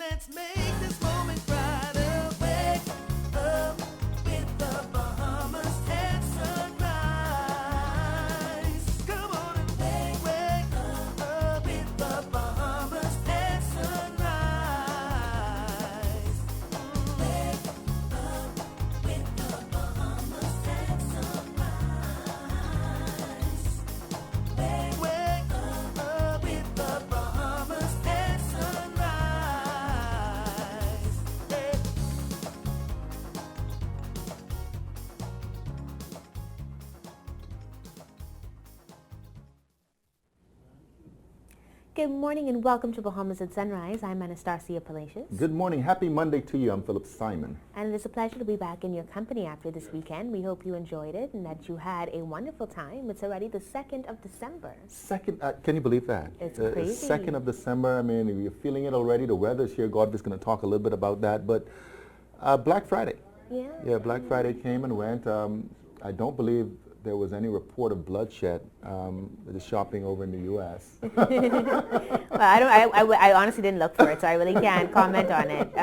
let's make this moment brighter. Wake up with the Bahamas at sunrise. Come on and wake up with the Bahamas at sunrise. Wake up with the Bahamas at sunrise. Wake up with the Bahamas at sunrise. Hey. Good morning and welcome to Bahamas at Sunrise. I'm Anastasia Palacios. Good morning. Happy Monday to you. I'm Philip Simon. And it is a pleasure to be back in your company after this weekend. We hope you enjoyed it and that you had a wonderful time. It's already the 2nd of December. Can you believe that? It's crazy. 2nd of December. I mean, you're feeling it already. The weather's here. Godfrey's going to talk a little bit about that. But Black Friday. Yeah. Black Friday came and went. I don't believe there was any report of bloodshed the shopping over in the U.S. Well, I honestly didn't look for it, so I really can't comment on it.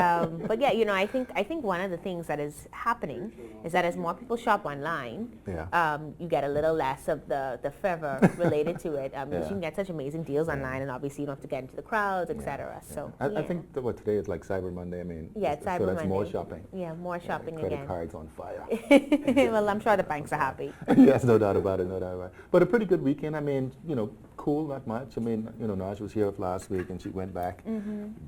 But yeah, I think one of the things that is happening is that as more people shop online, you get a little less of the fervor related to it. Because you can get such amazing deals online, and obviously you don't have to get into the crowds, etc. So I think that today is like Cyber Monday. I mean, it's Cyber so that's Monday. more shopping. Yeah, more shopping credit again. cards on fire. Well, I'm sure the banks are happy. Yes, no doubt about it, no doubt about it. But a pretty good weekend. I mean, cool, not much. I mean, Naj was here last week and she went back,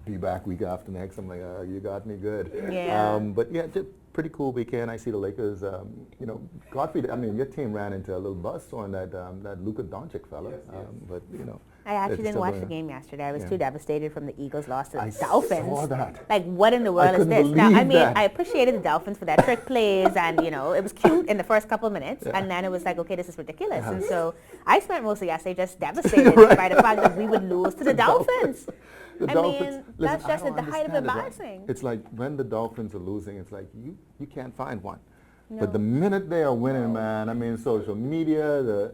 be back week after next. I'm like, you got me good. Yeah. But yeah, just pretty cool weekend. I see the Lakers, Godfrey, I mean, your team ran into a little buzz on that Luka Doncic fella. But, I actually didn't watch the going. game yesterday. I was too devastated from the Eagles' loss to the I Dolphins. saw that. Like, what in the world is couldn't this? Now, I believe mean, that. I appreciated the Dolphins for their trick plays, and it was cute in the first couple of minutes, and then it was like, okay, this is ridiculous. And so I spent most of yesterday just devastated by the fact that we would lose to the Dolphins. The I Dolphins, mean, listen, that's just I at the don't height of understand it, right? embarrassing. It's like when the Dolphins are losing, it's like you can't find one. No. But the minute they are winning, man, I mean, social media, the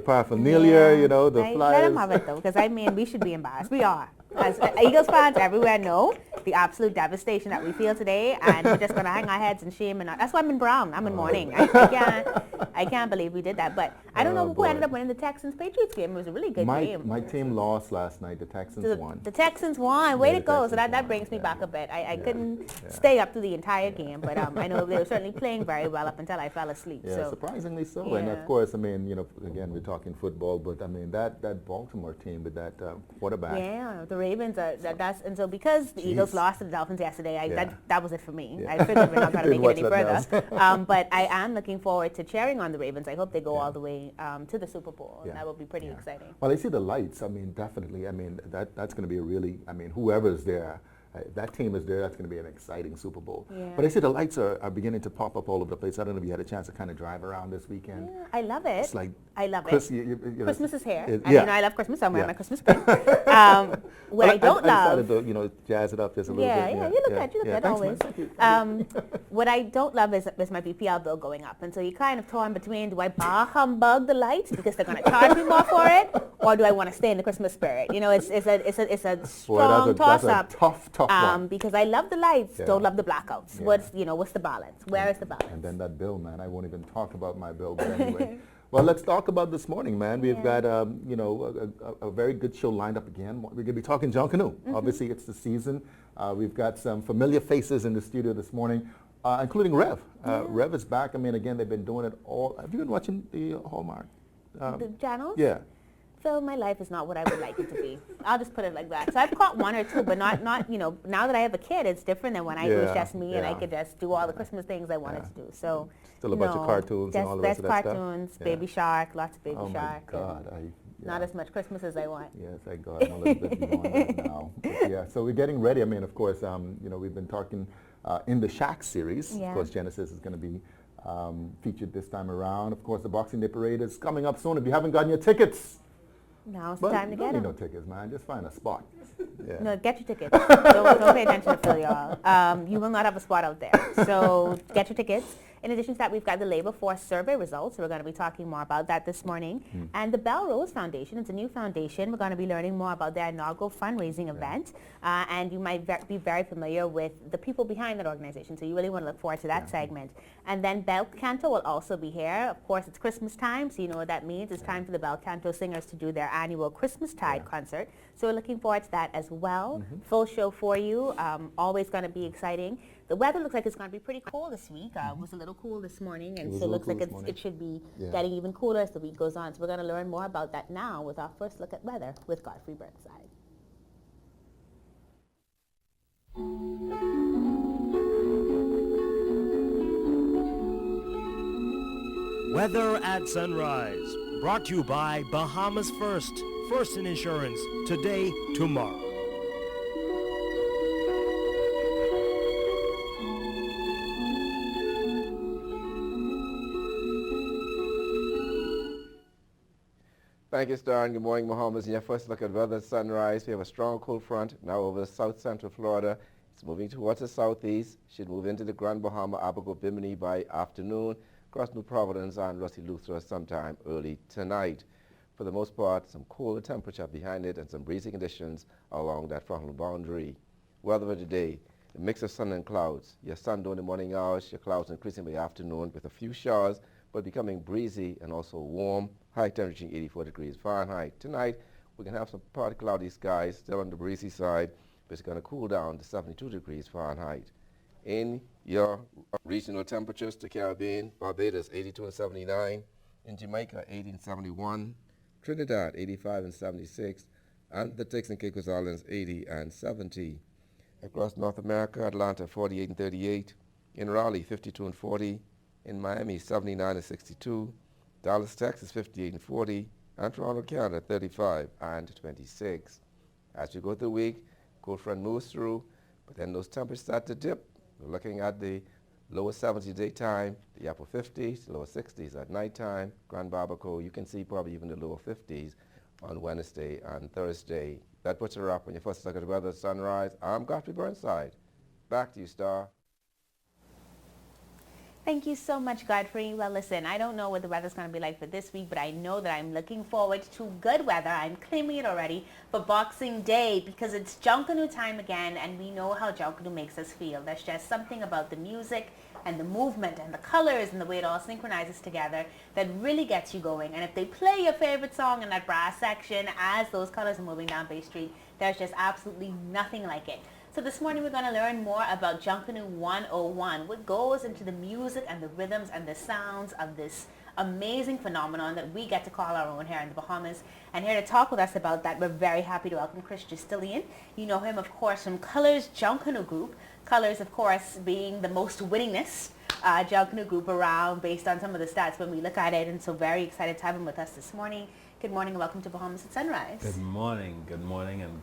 paraphernalia, the Let flyers. them have it, though, because, I mean, we should be embarrassed. We are. As Eagles fans everywhere know the absolute devastation that we feel today, and we're just going to hang our heads in shame. And that's why I'm in brown. I'm in mourning. I can't believe we did that. But I don't know who ended up winning the Texans-Patriots game. It was a really good game. My team lost last night. The Texans won. The Texans won. Way Yeah, to the go. So Texans that won. brings me back a bit. I couldn't Yeah. stay up through the entire game, but I know they were certainly playing very well up until I fell asleep. Yeah, So surprisingly so. And Yeah. of course, I mean, again, we're talking football, but I mean, that Baltimore team with that quarterback. yeah, the Ravens are and so because the Eagles Jeez. lost to the Dolphins yesterday, Yeah. that was it for me. Yeah. I figured we're not going to Didn't make it any watch further. nothing But I am looking forward to cheering on the Ravens. I hope they go Yeah. all the way to the Super Bowl. Yeah. That will be pretty Yeah. exciting. Well, I see the lights. I mean, definitely. I mean, that's going to be a really, I mean, whoever's there, if that team is there, that's going to be an exciting Super Bowl. Yeah. But I see the lights are beginning to pop up all over the place. I don't know if you had a chance to kind of drive around this weekend. Yeah, I love it. It's like I love Chris, it. you know, Christmas is here. it- And yeah. I love Christmas. So I'm wearing Yeah. my Christmas print. What I don't love. I decided to, jazz it up just a little Yeah, bit. yeah, you look good, you look good Thanks, man. always. Thank you. What I don't love is my BPL bill going up, and so you're kind of torn between, do I bar humbug the lights because they're going to charge me more for it, or do I want to stay in the Christmas spirit? It's a strong toss up. That's a tough one. Because I love the lights, Yeah. don't love the blackouts. Yeah. What's the balance? Where is the balance? And then that bill, man, I won't even talk about my bill, but anyway. Well, let's talk about this morning, man. We've got, a very good show lined up again. We're going to be talking John Canoe. Obviously, it's the season. We've got some familiar faces in the studio this morning, including Rev. Rev is back. I mean, again, they've been doing it all. Have you been watching the Hallmark? The channels? Yeah. Phil, my life is not what I would like it to be. I'll just put it like that. So I've caught one or two, but not now that I have a kid, it's different than when it was Yeah, just me and I yeah. could just do all the Christmas things I wanted Yeah. to do. So Still a bunch of cartoons and all the rest of that stuff? cartoons, Yeah. Baby Shark, lots of Baby Oh, my Shark. God. Not as much Christmas as I want. Yeah, thank God. I'm a little bit beyond that now. But yeah, so we're getting ready. I mean, of course, we've been talking in the Shack series. Yeah. Of course, Genesis is going to be featured this time around. Of course, the Boxing Day Parade is coming up soon. If you haven't gotten your tickets, Now's the well, time to you get don't need them. no tickets, man. Just find a spot. Yeah. No, get your tickets. don't pay attention to Phil, y'all. You will not have a spot out there. So get your tickets. In addition to that, we've got the labor force survey results. So we're going to be talking more about that this morning. And the Bell Rose Foundation, it's a new foundation. We're going to be learning more about their inaugural fundraising event. And you might be very familiar with the people behind that organization. So you really want to look forward to that segment. And then Bel Canto will also be here. Of course, it's Christmas time, so you know what that means. It's time for the Bel Canto singers to do their annual Christmastide concert. So we're looking forward to that as well. Full show for you. Always going to be exciting. The weather looks like it's going to be pretty cool this week. It was a little cool this morning, and so it looks like it should be getting even cooler as the week goes on. So we're going to learn more about that now with our first look at weather with Godfrey Burnside. Weather at sunrise, brought to you by Bahamas First. First in insurance, today, tomorrow. Thank you, Star, and good morning, Bahamas. In your first look at weather at sunrise, we have a strong cold front now over south central Florida. It's moving towards the southeast, should move into the Grand Bahama, Abaco, Bimini by afternoon, across New Providence and Rusty Luther sometime early tonight. For the most part, some cooler temperature behind it and some breezy conditions along that frontal boundary. Weather for today, a mix of sun and clouds. Your sun during the morning hours, your clouds increasing by the afternoon with a few showers, but becoming breezy and also warm. High temperature 84 degrees Fahrenheit. Tonight, we can have some partly cloudy skies, still on the breezy side, but it's going to cool down to 72 degrees Fahrenheit. In your regional temperatures, the Caribbean, Barbados 82 and 79, in Jamaica 80 and 71, Trinidad 85 and 76, and the Turks and Caicos Islands 80 and 70. Across North America, Atlanta 48 and 38, in Raleigh 52 and 40, in Miami 79 and 62, Dallas, Texas 58 and 40, and Toronto, Canada 35 and 26. As we go through the week, cold front moves through, but then those temperatures start to dip. We're looking at the lower 70s daytime, the upper 50s, lower 60s at nighttime. Grand Barbacoa, you can see probably even the lower 50s on Wednesday and Thursday. That puts her up on your first look at the weather at sunrise. I'm Godfrey Burnside. Back to you, Star. Thank you so much, Godfrey. Well, listen, I don't know what the weather's going to be like for this week, but I know that I'm looking forward to good weather. I'm claiming it already for Boxing Day because it's Junkanoo time again, and we know how Junkanoo makes us feel. There's just something about the music and the movement and the colors and the way it all synchronizes together that really gets you going. And if they play your favorite song in that brass section as those colors are moving down Bay Street, there's just absolutely nothing like it. So this morning we're going to learn more about Junkanoo 101, what goes into the music and the rhythms and the sounds of this amazing phenomenon that we get to call our own here in the Bahamas. And here to talk with us about that, we're very happy to welcome Chris Justilian. You know him, of course, from Colors Junkanoo Group. Colors, of course, being the most winningest Junkanoo group around based on some of the stats when we look at it. And so very excited to have him with us this morning. Good morning and welcome to Bahamas at Sunrise. Good morning, and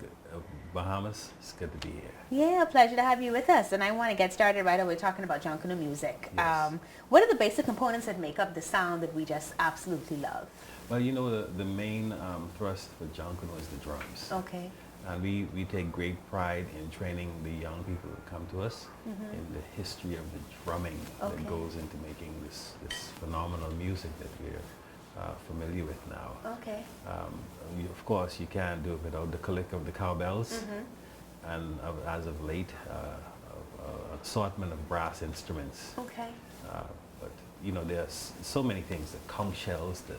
Bahamas. It's good to be here. Yeah, pleasure to have you with us. And I want to get started right away talking about Junkanoo music. Yes. What are the basic components that make up the sound that we just absolutely love? Well, you know, the main thrust for Junkanoo is the drums. Okay. And we take great pride in training the young people who come to us in the history of the drumming that goes into making this phenomenal music that we're familiar with now. Okay. Of course, you can't do it without the click of the cowbells, and as of late, assortment of brass instruments. Okay. But you know, there's so many things: the conch shells, the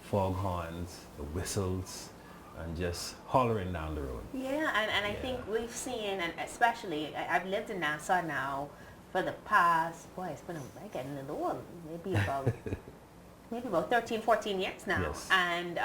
foghorns, the whistles, and just hollering down the road. Yeah, and I think we've seen, and especially I've lived in Nassau now for the past, boy, it's been getting a little old, maybe about 13, 14 years now. Yes. And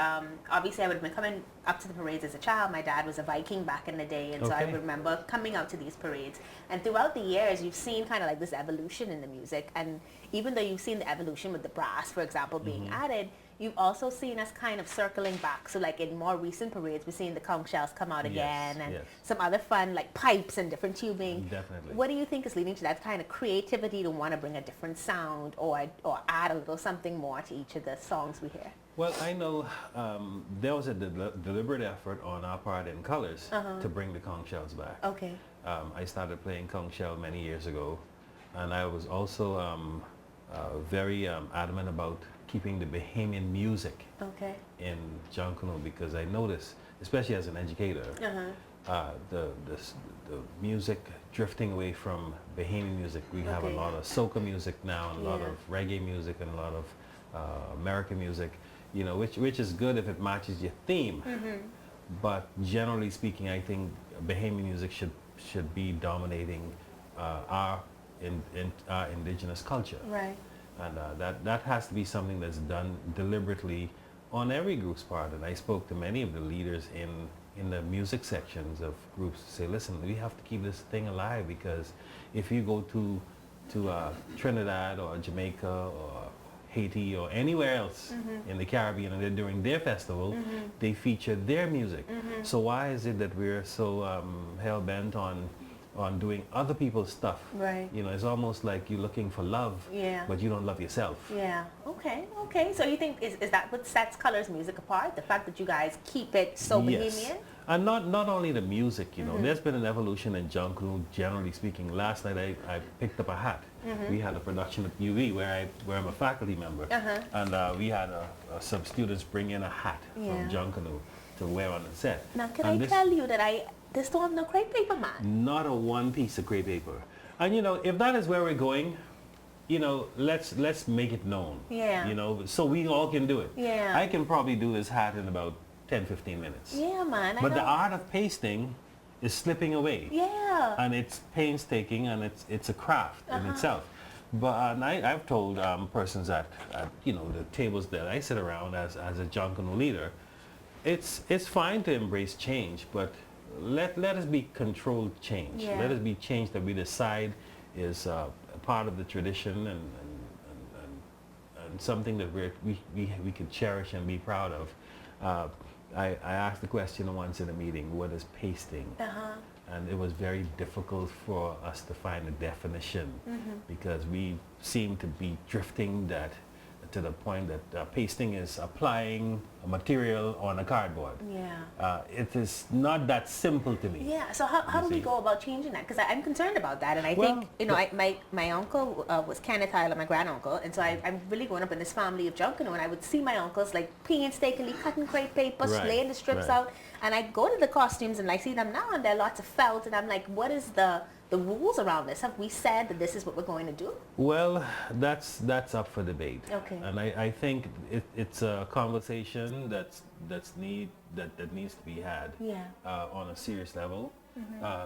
obviously I would have been coming up to the parades as a child. My dad was a Viking back in the day, and so I remember coming out to these parades. And throughout the years, you've seen kind of like this evolution in the music. And even though you've seen the evolution with the brass, for example, being added, you've also seen us kind of circling back. So like in more recent parades, we're seeing the conch shells come out again, and some other fun like pipes and different tubing. Definitely. What do you think is leading to that kind of creativity to want to bring a different sound or add a little something more to each of the songs we hear? Well, I know there was a deliberate effort on our part in Colors to bring the conch shells back. Okay. I started playing conch shell many years ago, and I was also very adamant about keeping the Bahamian music Okay. in Junkanoo because I notice, especially as an educator, the music drifting away from Bahamian music. We have a Okay. lot of soca music now, and a lot Yeah. of reggae music, and a lot of American music. You know, which is good if it matches your theme. But generally speaking, I think Bahamian music should be dominating our indigenous culture. Right. And that has to be something that's done deliberately on every group's part. And I spoke to many of the leaders in the music sections of groups to say, listen, we have to keep this thing alive because if you go to Trinidad or Jamaica or Haiti or anywhere else in the Caribbean and they're doing their festival, they feature their music. So why is it that we're so hell-bent on doing other people's stuff? Right. You know, it's almost like you're looking for love, Yeah. but you don't love yourself. Yeah. Okay. Okay. So you think is that what sets Colors music apart? The fact that you guys keep it so Bahamian? And not only the music, you know, there's been an evolution in Junkanoo, generally speaking. Last night I picked up a hat. We had a production at UV where I'm a faculty member. And we had some students bring in a hat Yeah. from Junkanoo to wear on the set. Now, can And I tell you that this don't have no crepe paper, man? not a one piece of crepe paper. And you know, if that is where we're going, you know, let's make it known. Yeah. You know, so we all can do it. Yeah. I can probably do this hat in about 10-15 minutes. Yeah, man. I But the know. art of pasting is slipping away. Yeah. And it's painstaking and it's a craft in itself. But and I've told persons at you know the tables that I sit around as a Junkanoo leader, it's fine to embrace change, but let us be controlled change. Yeah. Let us be change that we decide is a part of the tradition and something that we could cherish and be proud of. I asked the question once in a meeting, what is pasting? And it was very difficult for us to find a definition because we seem to be drifting that to the point that pasting is applying a material on a cardboard. Yeah. It is not that simple to me. Yeah. So how do we see. go about changing that? Because I'm concerned about that, and I Well, think you know, my uncle was Kenneth Tyler, my granduncle, and so I'm really growing up in this family of Junkanoo, and I would see my uncles like painstakingly cutting crepe paper, Right, laying the strips right. out, and I go to the costumes and I see them now, and there are lots of felt, and I'm like, what is the rules around this? Have we said that this is what we're going to do? Well, that's up for debate. Okay. And I think it's a conversation that needs to be had Yeah. on a serious level.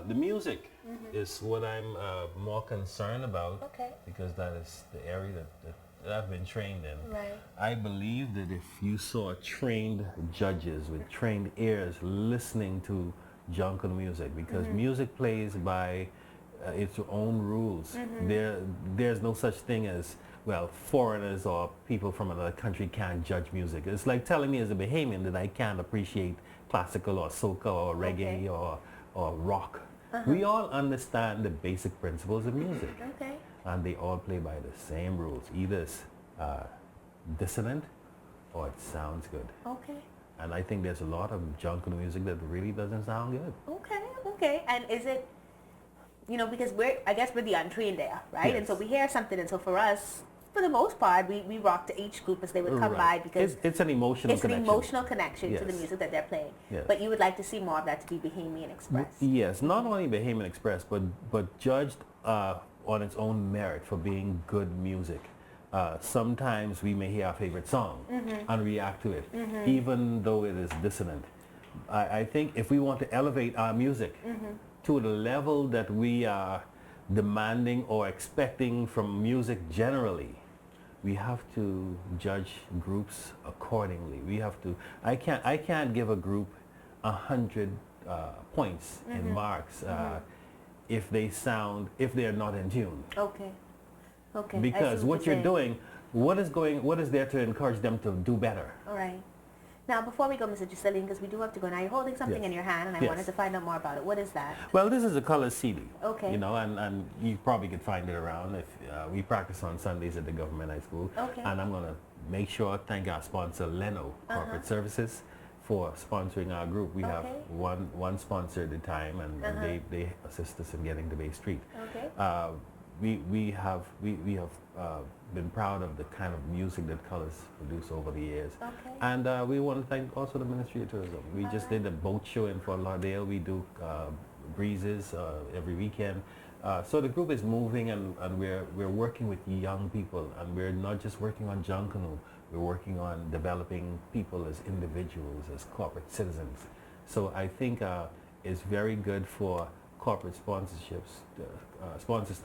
The music is what I'm more concerned about Okay. because that is the area that I've been trained in. Right. I believe that if you saw trained judges with trained ears listening to Junkanoo music, because music plays by its own rules. There's no such thing as, well, foreigners or people from another country can't judge music. It's like telling me as a Bahamian that I can't appreciate classical or soca or reggae or rock. We all understand the basic principles of music. Okay. And they all play by the same rules. Either it's dissonant or it sounds good. Okay. And I think there's a lot of Junkanoo music that really doesn't sound good. Okay. Okay. And is it, you know, because I guess we're the untrained there, right? And so Yes. we hear something, and so for us, for the most part, we rock to each group as they would come by Right. because It's an emotional it's connection. an emotional connection to the Yes. music that they're playing. Yes. But you would like to see more of that to be Bahamian expressed. Yes, not only Bahamian Express, but judged on its own merit for being good music. Sometimes we may hear our favorite song and react to it, even though it is dissonant. I think if we want to elevate our music to the level that we are demanding or expecting from music generally, we have to judge groups accordingly. We have to. I can't give a group 100 points in marks if they're not in tune. Okay. Okay. I Because see what you're saying. doing, what is there to encourage them to do better? All right. Now, before we go, Mr. Giselline, because we do have to go now, you're holding something Yes. in your hand, and I Yes. wanted to find out more about it. What is that? Well, this is a color CD. Okay. You know, and you probably could find it around. If we practice on Sundays at the government high school. Okay. And I'm gonna make sure thank our sponsor Leno Corporate Services for sponsoring our group. We have Okay. one sponsor at a time, and they assist us in getting to Bay Street. Okay. we have been proud of the kind of music that Colors produce over the years. Okay. And we want to thank also the Ministry of Tourism. We just did a boat show in Fort Lauderdale. We do breezes every weekend. So the group is moving, and we're working with young people, and we're not just working on Junkanoo. We're working on developing people as individuals, as corporate citizens. So I think it's very good for corporate sponsors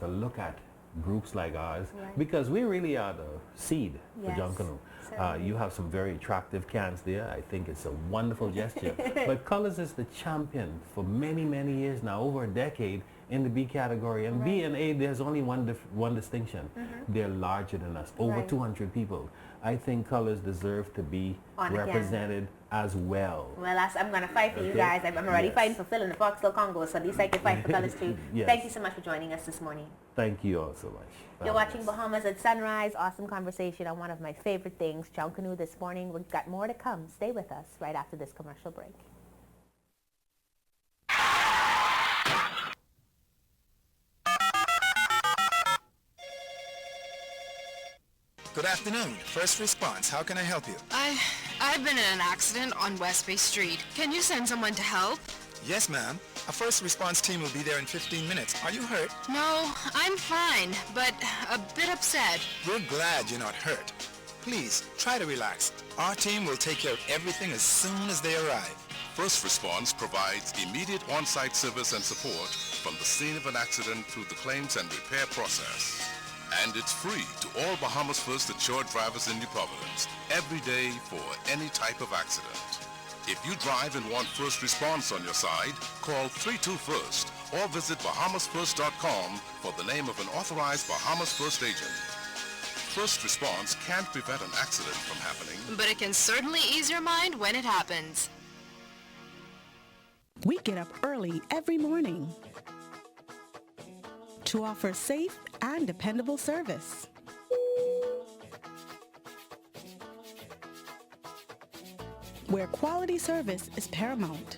to look at groups like ours, Right. because we really are the seed for Yes, Junkanoo. certainly. You have some very attractive cans there. I think it's a wonderful gesture. But Colors is the champion for many, many years now, over a decade, in the B category. And B and A, there's only one distinction. They're larger than us, over Right. 200 people. I think Colors deserve to be On again. represented as well. Well, I'm going to fight for you Okay. guys. I'm already Yes. fighting for Phil in the Foxville Congo, so at least I can fight for Colors too. Yes. Thank you so much for joining us this morning. Thank you all so much. You're watching Fabulous. Bahamas at Sunrise. Awesome conversation on one of my favorite things, Junkanoo this morning. We've got more to come. Stay with us right after this commercial break. Good afternoon. First response. How can I help you? I've been in an accident on West Bay Street. Can you send someone to help? Yes, ma'am. A first response team will be there in 15 minutes. Are you hurt? No, I'm fine, but a bit upset. We're glad you're not hurt. Please, try to relax. Our team will take care of everything as soon as they arrive. First Response provides immediate on-site service and support from the scene of an accident through the claims and repair process. And it's free to all Bahamas First insured drivers in New Providence, every day for any type of accident. If you drive and want First Response on your side, call 32-FIRST or visit bahamasfirst.com for the name of an authorized Bahamas First agent. First Response can't prevent an accident from happening, But it can certainly ease your mind when it happens. We get up early every morning to offer safe and dependable service. Where quality service is paramount.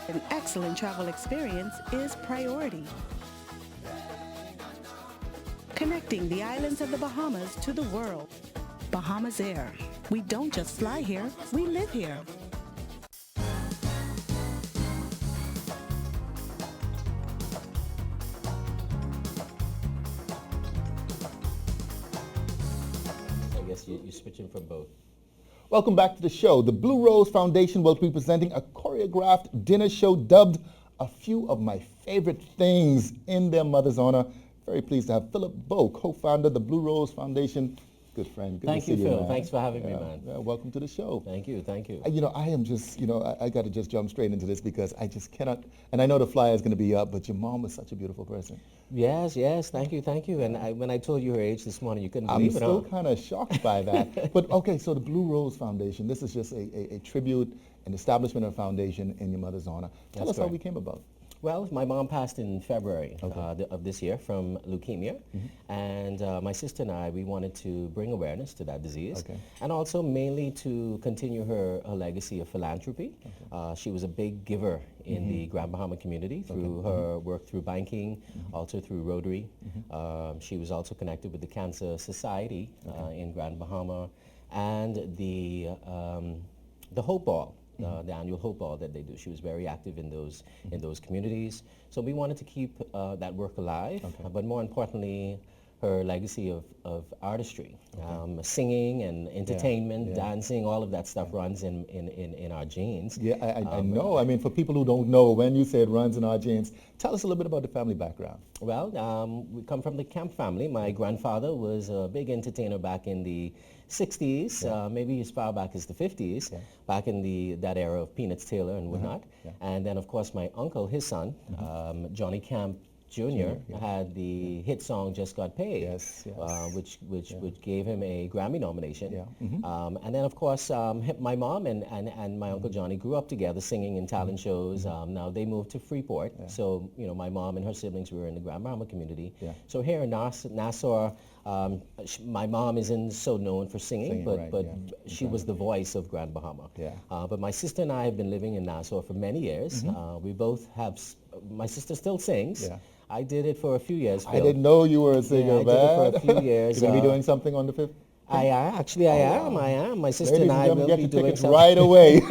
An excellent travel experience is priority. Connecting the islands of the Bahamas to the world. Bahamas Air. We don't just fly here, we live here. I guess you're switching from both. Welcome back to the show. The Blue Rose Foundation will be presenting a choreographed dinner show dubbed A Few of My Favorite Things in their mother's honor. Very pleased to have Philip Bowe, co-founder of the Blue Rose Foundation. Good friend. Good Thank to you, see Phil. man. Thanks for having me, man. Yeah, welcome to the show. Thank you, thank you. I am just, I got to just jump straight into this because I just cannot, and I know the flyer is going to be up, but your mom was such a beautiful person. Yes, thank you. And when I told you her age this morning, you couldn't I'm believe it, still huh? kind of shocked by that. But okay, so the Blue Rose Foundation, this is just a tribute, an establishment of a foundation in your mother's honor. Tell That's us how correct. we came about. Well, my mom passed in February Okay. of this year from leukemia, and my sister and I, we wanted to bring awareness to that disease, Okay. and also mainly to continue her legacy of philanthropy. She was a big giver in the Grand Bahama community through her work through banking, also through Rotary. She was also connected with the Cancer Society in Grand Bahama, and the Hope Ball. The annual Hope Ball that they do. She was very active in those communities. So we wanted to keep that work alive, but more importantly, her legacy of artistry, singing and entertainment, dancing, all of that stuff runs in our genes. Yeah, I know. I mean, for people who don't know, when you say it runs in our genes, tell us a little bit about the family background. Well, we come from the Kemp family. My grandfather was a big entertainer back in the 60s, maybe as far back as the 50s, back in that era of Peanuts Taylor and whatnot. And then, of course, my uncle, his son, Johnny Kemp Jr. had the hit song "Just Got Paid," which gave him a Grammy nomination. And then, of course, my mom and my Uncle Johnny grew up together singing in talent shows. Now they moved to Freeport, so my mom and her siblings were in the Grand Bahama community. So here in Nassau, my mom isn't so known for singing, but she was the voice of Grand Bahama. But my sister and I have been living in Nassau for many years. We both have my sister still sings. Yeah. I did it for a few years. I didn't know you were a singer, I man. did it for a few years. You're going to be doing something on the 5th? I am. Actually, I am. My sister Ladies and I gentlemen, will get be your doing tickets something. right away.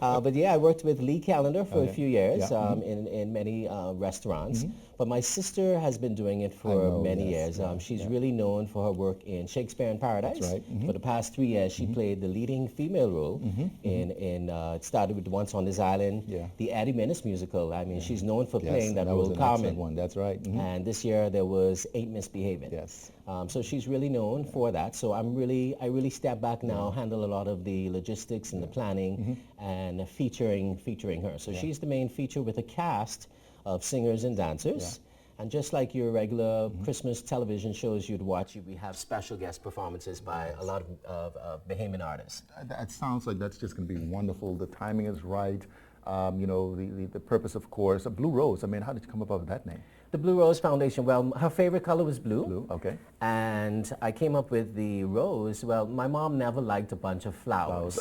But yeah, I worked with Lee Callender for a few years Yeah. in many restaurants. But my sister has been doing it for many years. She's really known for her work in Shakespeare in Paradise. That's right. For the past 3 years, she played the leading female role in it started with Once on This Island, the Eddie Menace musical. I mean, she's known for playing that role, was an Carmen. excellent one. That's right. And this year there was Ain't Misbehaving. Yes. So she's really known for that. So I really step back now, handle a lot of the logistics and the planning, and featuring her. So she's the main feature with a cast of singers and dancers. And just like your regular Christmas television shows you'd watch, we have special guest performances by a lot of Bahamian artists. That sounds like that's just going to be wonderful. The timing is right. You know, the purpose, of course. Blue Rose, I mean, how did you come up with that name? The Blue Rose Foundation, well, her favorite color was blue. Blue, okay. And I came up with the rose. Well, my mom never liked a bunch of flowers.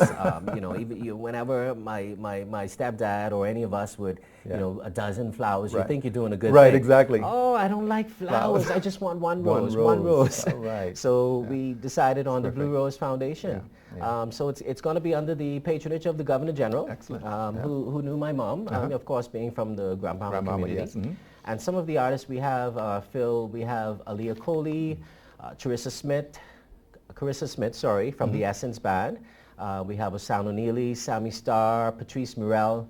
You know, whenever my stepdad or any of us would, you know, a dozen flowers, you think you're doing a good thing. Right, exactly. Oh, I don't like flowers. I just want one rose. One rose. All right. So we decided on the Blue Rose Foundation. So it's going to be under the patronage of the Governor General. Excellent. Who knew my mom, of course, being from the Grand Bahama community. Yes. And some of the artists we have, Phil, we have Aaliyah Coley, Carissa Smith, from the Essence Band. We have Osano Neely, Sammy Starr, Patrice Murrell,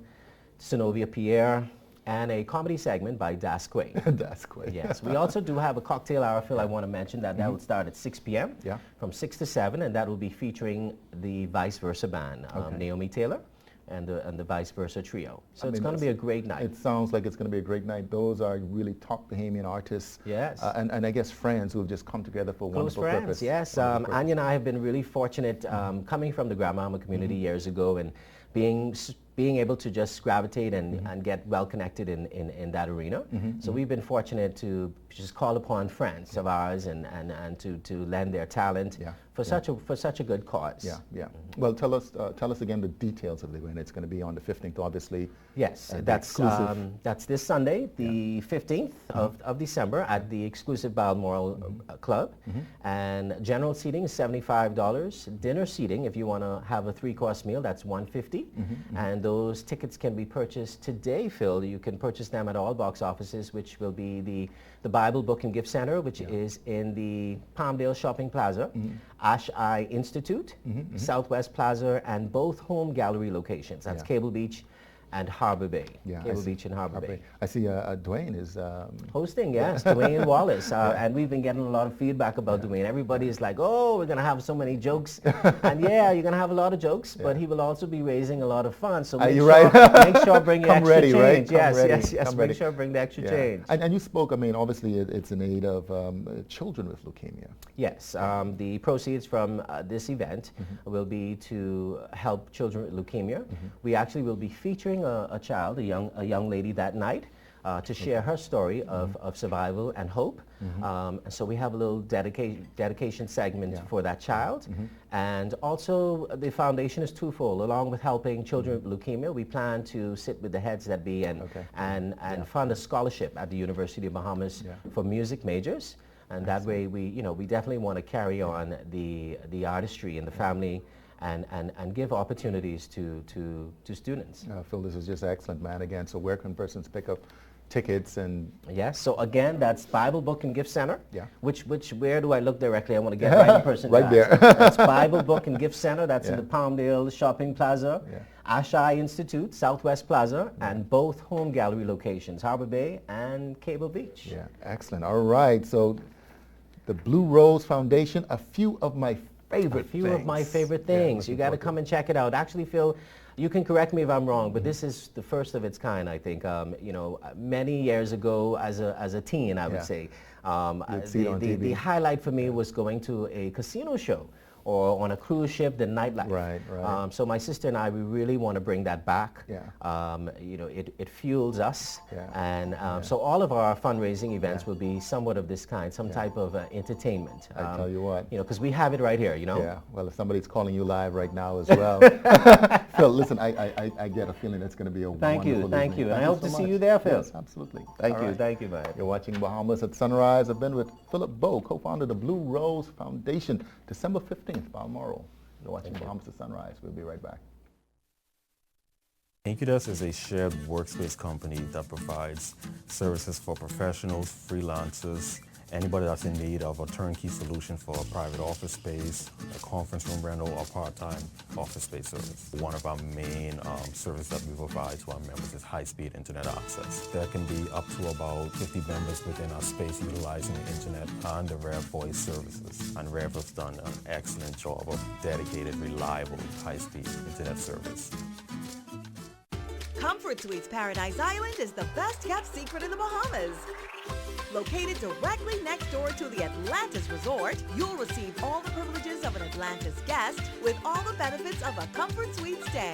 Synovia Pierre, and a comedy segment by Das Quay. Das Quay. Yes. We also do have a cocktail hour, Phil, I want to mention that will start at 6 p.m. From 6 to 7, and that will be featuring the Vice Versa Band, Naomi Taylor and the Vice Versa Trio. So it's going to be a great night. It sounds like it's going to be a great night. Those are really top Bahamian artists. Yes. And I guess friends who have just come together for a Close wonderful friends, purpose. yes. Anya and I have been really fortunate coming from the Grand Bahama community years ago and being able to just gravitate and get well connected in that arena. So we've been fortunate to just call upon friends of ours and to lend their talent for such a good cause. Well, tell us again the details of the event. It's going to be on the 15th, obviously. Yes, that's this Sunday, the 15th of December at the exclusive Balmoral Club. And general seating is $75. Dinner seating, if you want to have a 3-course meal, that's $150. And those tickets can be purchased today, Phil. You can purchase them at all box offices, which will be the Bible Book and Gift Center, which is in the Palmdale Shopping Plaza, Ash Eye Institute, Southwest Plaza, and both home gallery locations. That's Cable Beach and Harbor Bay. Cable Beach and Harbor Bay. I see Dwayne is hosting, yes, Dwayne Wallace. And we've been getting a lot of feedback about Dwayne. Everybody is like, oh, we're going to have so many jokes. And yeah, you're going to have a lot of jokes, but he will also be raising a lot of fun. So make sure bring your extra change. Right? Yes. Make sure bring the extra change. And you spoke, I mean, obviously it's in aid of children with leukemia. Yes. The proceeds from this event will be to help children with leukemia. We actually will be featuring a child, a young lady that night to share her story of survival and hope. So we have a little dedication segment for that child. And also the foundation is twofold. Along with helping children with leukemia, we plan to sit with the heads that be and fund a scholarship at the University of Bahamas for music majors. And that way we definitely want to carry on the artistry in the family and give opportunities to students. Phil, this is just excellent, man. Again, so where can persons pick up tickets and... Yes, so again, that's Bible Book and Gift Center. Yeah. Where do I look directly? I want to get right in person. Right there. That's Bible Book and Gift Center. That's in the Palmdale Shopping Plaza, Ashai Institute, Southwest Plaza, and both home gallery locations, Harbor Bay and Cable Beach. Yeah, excellent. All right, so the Blue Rose Foundation, a few of my favorite things. You got to come and check it out. Actually, Phil, you can correct me if I'm wrong, but this is the first of its kind, I think. Many years ago, as a teen, I would say, the highlight for me was going to a casino show or on a cruise ship, the nightlife. Right, right. So my sister and I, we really want to bring that back. Yeah. You know, it fuels us. Yeah. And so all of our fundraising events will be somewhat of this kind, some type of entertainment. I tell you what. You know, because we have it right here, you know? Yeah, well, if somebody's calling you live right now as well. Phil, listen, I get a feeling it's going to be a wonderful evening. Thank you. And I hope to see you there, Phil. Yes, absolutely. Thank All you, right. thank you, man. You're watching Bahamas at Sunrise. I've been with Philip Bowe, co-founder of the Blue Rose Foundation. December 15th, Balmoral. You're watching Bahamas at Sunrise. We'll be right back. Incubus is a shared workspace company that provides services for professionals, freelancers, anybody that's in need of a turnkey solution for a private office space, a conference room rental, or part-time office space service. One of our main services that we provide to our members is high-speed internet access. There can be up to about 50 members within our space utilizing the internet and the Rev Voice services. And Rev has done an excellent job of dedicated, reliable, high-speed internet service. Comfort Suites Paradise Island is the best-kept secret in the Bahamas. Located directly next door to the Atlantis Resort, you'll receive all the privileges of an Atlantis guest with all the benefits of a Comfort Suite stay.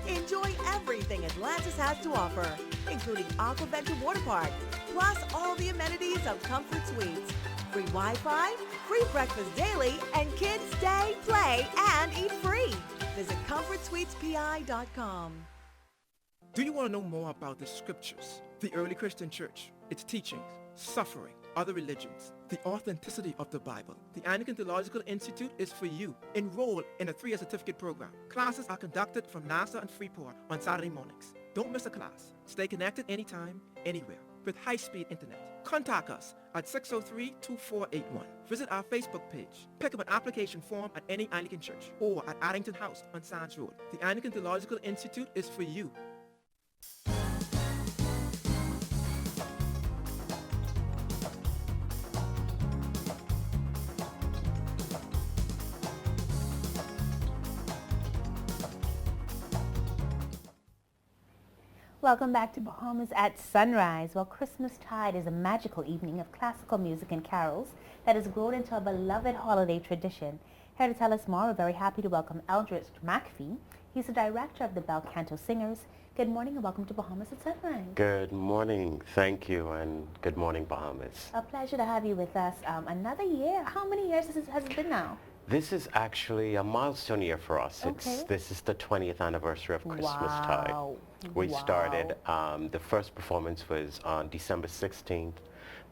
Enjoy everything Atlantis has to offer, including Aquaventure Water Park, plus all the amenities of Comfort Suites. Free Wi-Fi, free breakfast daily, and kids stay, play, and eat free. Visit ComfortSuitesPI.com. Do you want to know more about the scriptures, the early Christian church, its teachings, suffering, other religions, the authenticity of the Bible? The Anglican Theological Institute is for you. Enroll in a 3-year certificate program. Classes are conducted from NASA and Freeport on Saturday mornings. Don't miss a class. Stay connected anytime, anywhere, with high-speed internet. Contact us at 603-2481. Visit our Facebook page. Pick up an application form at any Anglican church or at Addington House on Sands Road. The Anglican Theological Institute is for you. Welcome back to Bahamas at Sunrise. Well, Christmastide is a magical evening of classical music and carols that has grown into a beloved holiday tradition. Here to tell us more, we're very happy to welcome Eldridge McPhee. He's the director of the Bel Canto Singers. Good morning and welcome to Bahamas at Sunrise. Good morning. Thank you, and good morning, Bahamas. A pleasure to have you with us. Another year. How many years has it been now? This is actually a milestone year for us. Okay. This is the 20th anniversary of Christmastide. Wow. We started, the first performance was on December 16th,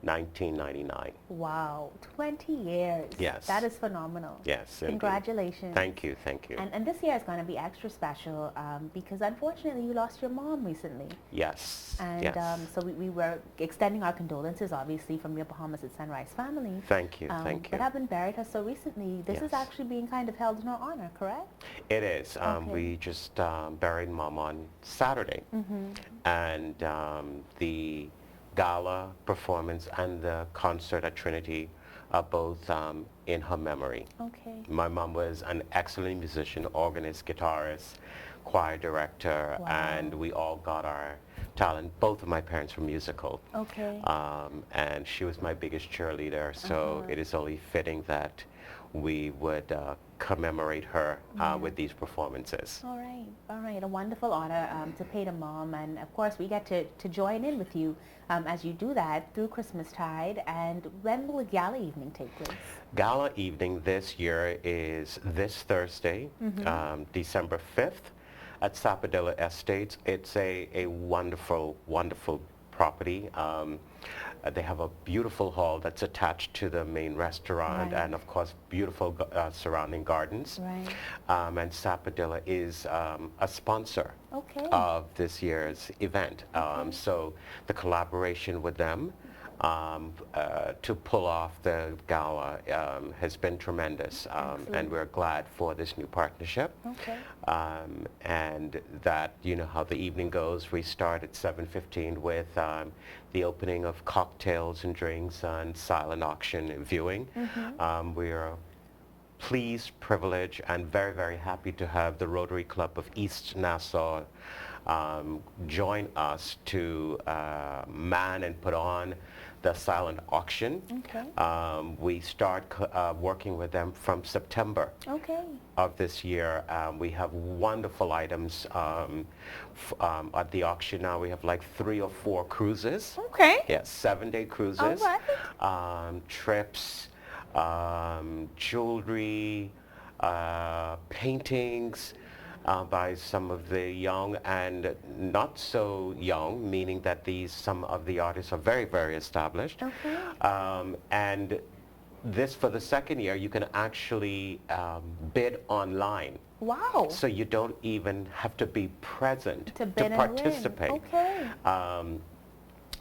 1999. Wow, 20 years. Yes. That is phenomenal. Yes, indeed. Congratulations. Thank you, thank you. And this year is going to be extra special because unfortunately you lost your mom recently. Yes, And yes. so we were extending our condolences, obviously, from your Bahamas at Sunrise family. Thank you, thank you. But having buried her so recently, this is actually being kind of held in her honor, correct? It is. Okay. We just buried Mom on Saturday. And the gala performance and the concert at Trinity are both in her memory. Okay. My mom was an excellent musician, organist, guitarist, choir director, and we all got our talent. Both of my parents were musical. Okay. And she was my biggest cheerleader, so it is only fitting that we would commemorate her with these performances. All right. A wonderful honor to pay to Mom, and of course we get to join in with you as you do that through Christmastide. And when will the gala evening take place? Gala evening this year is this Thursday, December 5th at Sapodilla Estates. It's a wonderful, wonderful property. They have a beautiful hall that's attached to the main restaurant, and of course beautiful surrounding gardens. And Sapodilla is a sponsor of this year's event. So the collaboration with them to pull off the gala has been tremendous, and we're glad for this new partnership. And that, you know how the evening goes. We start at 7:15 with the opening of cocktails and drinks and silent auction and viewing. We are pleased, privileged, and very, very happy to have the Rotary Club of East Nassau join us to man and put on the silent auction. Okay. We start working with them from September Okay. of this year. We have wonderful items at the auction now. We have like 3 or 4 cruises. Okay. Yes, 7-day cruises. All right. Trips, jewelry, paintings by some of the young and not so young, meaning that some of the artists are very, very established. Okay. And this, for the second year, you can actually bid online. Wow. So you don't even have to be present To bid and participate. win. Okay.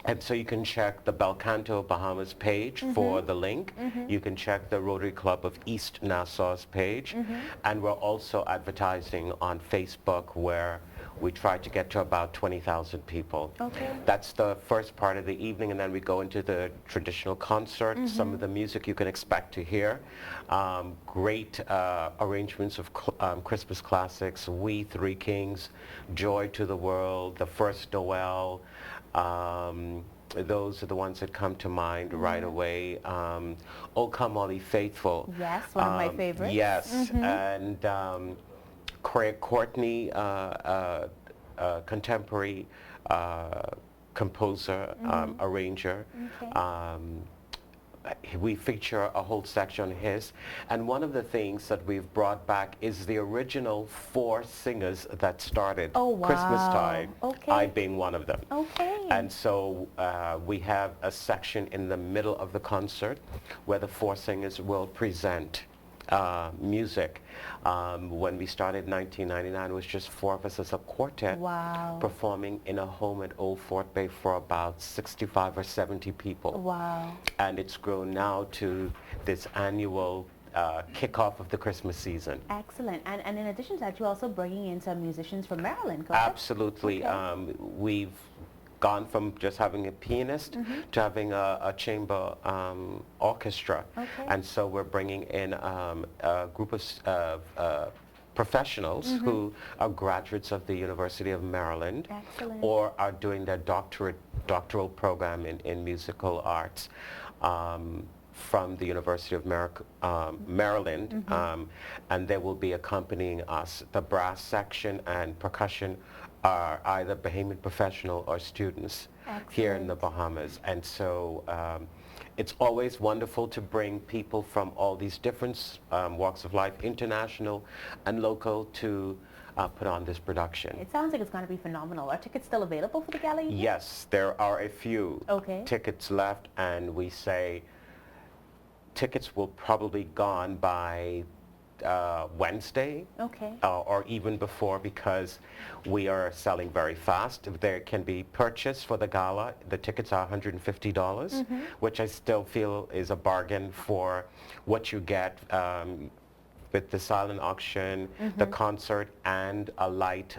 And so you can check the Belcanto Bahamas page for the link. You can check the Rotary Club of East Nassau's page. And we're also advertising on Facebook, where we try to get to about 20,000 people. Okay. That's the first part of the evening, and then we go into the traditional concert, some of the music you can expect to hear. Great arrangements of Christmas classics, We Three Kings, Joy to the World, The First Noel. Those are the ones that come to mind right away. Oh Come All Ye Faithful. Yes, one of my favorites. Yes, and Craig Courtney, contemporary composer, arranger. Okay. We feature a whole section on his, and one of the things that we've brought back is the original 4 singers that started Christmas time, Okay. I being one of them. Okay. And so we have a section in the middle of the concert where the 4 singers will present music. When we started in 1999, it was just 4 of us as a quartet performing in a home at Old Fort Bay for about 65 or 70 people. Wow. And it's grown now to this annual kickoff of the Christmas season. Excellent. And in addition to that, you're also bringing in some musicians from Maryland, correct? Absolutely. Okay. We've gone from just having a pianist to having a chamber orchestra. Okay. And so we're bringing in a group of professionals who are graduates of the University of Maryland. Excellent. Or are doing their doctoral program in musical arts from the University of Maryland, and they will be accompanying us. The brass section and percussion are either Bahamian professional or students here in the Bahamas. And so it's always wonderful to bring people from all these different walks of life, international and local, to put on this production. It sounds like it's going to be phenomenal. Are tickets still available for the gala evening? Yes, there are a few tickets left, and we say tickets will probably gone by Wednesday, or even before, because we are selling very fast. There can be purchased for the gala. The tickets are $150, which I still feel is a bargain for what you get with the silent auction, the concert, and a light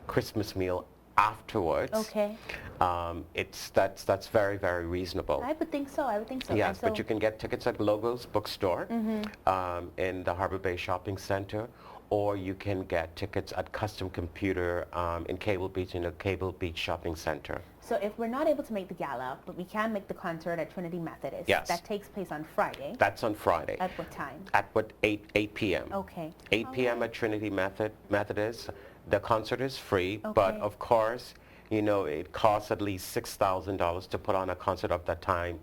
Christmas meal afterwards. Okay. That's very, very reasonable. I would think so. I would think so. Yes, but you can get tickets at Logos Bookstore in the Harbor Bay Shopping Center, or you can get tickets at Custom Computer in Cable Beach, in the Cable Beach Shopping Center. So if we're not able to make the gala, but we can make the concert at Trinity Methodist. Yes. That takes place on Friday. That's on Friday. At what time? At 8 p.m. Okay. 8 p.m. at Trinity Methodist. The concert is free, but Okay. of course, you know, it costs at least $6,000 to put on a concert of that kind